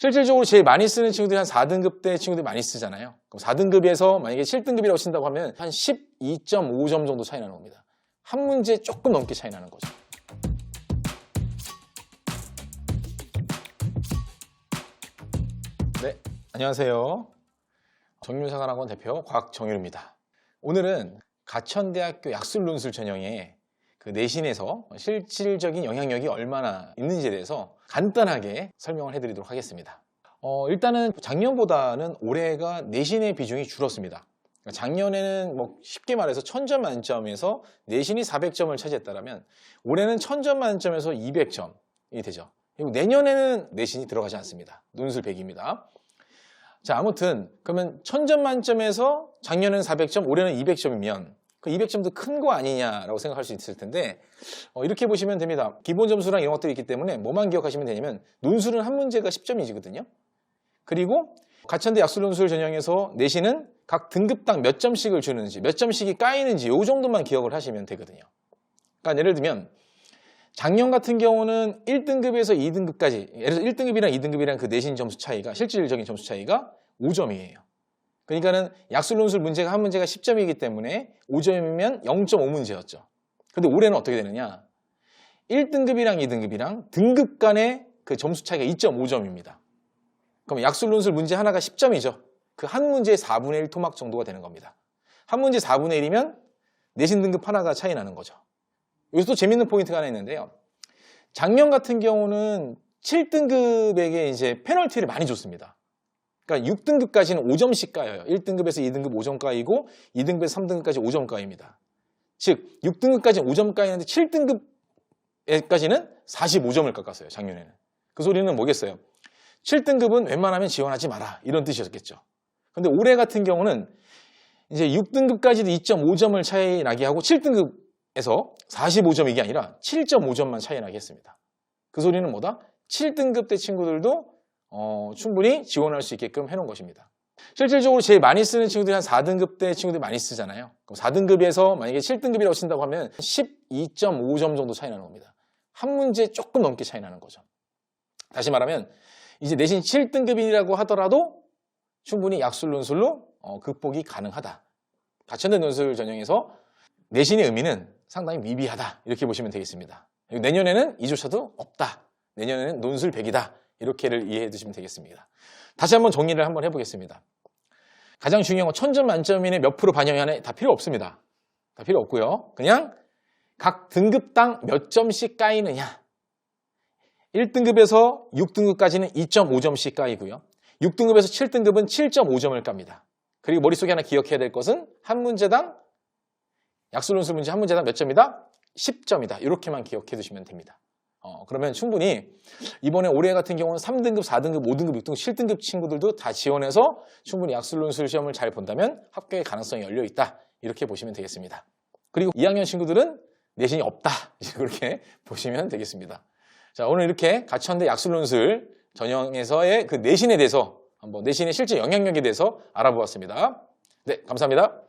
실질적으로 제일 많이 쓰는 친구들이 한 4등급 대 친구들이 많이 쓰잖아요. 그럼 4등급에서 만약에 7등급이라고 친다고 하면 한 12.5점 정도 차이 나는 겁니다. 한 문제 조금 넘게 차이 나는 거죠. 네, 안녕하세요. 정윤사관학원 대표 곽정윤입니다. 오늘은 가천대학교 약술논술 전형의 그 내신에서 실질적인 영향력이 얼마나 있는지에 대해서 간단하게 설명을 해드리도록 하겠습니다. 일단은 작년보다는 올해가 내신의 비중이 줄었습니다. 작년에는 쉽게 말해서 1000점 만점에서 내신이 400점을 차지했다면 올해는 1000점 만점에서 200점이 되죠. 그리고 내년에는 내신이 들어가지 않습니다. 논술 100입니다. 자, 아무튼 그러면 1000점 만점에서 작년에는 400점, 올해는 200점이면 그 200점도 큰 거 아니냐라고 생각할 수 있을 텐데 이렇게 보시면 됩니다. 기본 점수랑 이런 것들이 있기 때문에 뭐만 기억하시면 되냐면 논술은 한 문제가 10점이거든요. 그리고 가천대 약술논술 전형에서 내신은 각 등급당 몇 점씩을 주는지, 몇 점씩이 까이는지 이 정도만 기억을 하시면 되거든요. 그러니까 예를 들면 작년 같은 경우는 1등급에서 2등급까지, 예를 들어서 1등급이랑 2등급이랑 그 내신 점수 차이가, 실질적인 점수 차이가 5점이에요. 그러니까는 약술논술 문제가 한 문제가 10점이기 때문에 5점이면 0.5문제였죠. 근데 올해는 어떻게 되느냐? 1등급이랑 2등급이랑 등급 간의 그 점수 차이가 2.5점입니다. 그럼 약술논술 문제 하나가 10점이죠. 그 한 문제의 4분의 1 토막 정도가 되는 겁니다. 한 문제 4분의 1이면 내신 등급 하나가 차이 나는 거죠. 여기서 또 재밌는 포인트가 하나 있는데요. 작년 같은 경우는 7등급에게 이제 페널티를 많이 줬습니다. 그러니까 6등급까지는 5점씩 까여요. 1등급에서 2등급 5점 까이고 2등급에서 3등급까지 5점 까입니다. 즉 6등급까지는 5점 까이는데 7등급까지는 45점을 깎았어요. 작년에는. 그 소리는 뭐겠어요? 7등급은 웬만하면 지원하지 마라 이런 뜻이었겠죠. 근데 올해 같은 경우는 이제 6등급까지도 2.5점을 차이 나게 하고 7등급에서 45점 이게 아니라 7.5점만 차이 나게 했습니다. 그 소리는 뭐다? 7등급 대 친구들도 충분히 지원할 수 있게끔 해놓은 것입니다. 실질적으로 제일 많이 쓰는 친구들이 한 4등급 대 친구들이 많이 쓰잖아요. 그럼 4등급에서 만약에 7등급이라고 친다고 하면 12.5점 정도 차이 나는 겁니다. 한 문제 조금 넘게 차이 나는 거죠. 다시 말하면 이제 내신 7등급이라고 하더라도 충분히 약술논술로 극복이 가능하다. 가천대 논술 전형에서 내신의 의미는 상당히 미비하다 이렇게 보시면 되겠습니다. 내년에는 이조차도 없다. 내년에는 논술 100이다. 이렇게를 이해해 두시면 되겠습니다. 다시 한번 정리를 한번 해보겠습니다. 가장 중요한 건 1000점 만점이네 몇 프로 반영이 하네 다 필요 없습니다. 다 필요 없고요. 그냥 각 등급당 몇 점씩 까이느냐. 1등급에서 6등급까지는 2.5점씩 까이고요. 6등급에서 7등급은 7.5점을 깝니다. 그리고 머릿속에 하나 기억해야 될 것은 한 문제당 약술논술 문제 한 문제당 몇 점이다? 10점이다. 이렇게만 기억해 두시면 됩니다. 그러면 충분히 이번에 올해 같은 경우는 3등급, 4등급, 5등급, 6등급, 7등급 친구들도 다 지원해서 충분히 약술논술 시험을 잘 본다면 합격의 가능성이 열려 있다. 이렇게 보시면 되겠습니다. 그리고 2학년 친구들은 내신이 없다. 그렇게 보시면 되겠습니다. 자, 오늘 이렇게 가천대 약술논술 전형에서의 그 내신에 대해서 한번 내신의 실제 영향력에 대해서 알아보았습니다. 네, 감사합니다.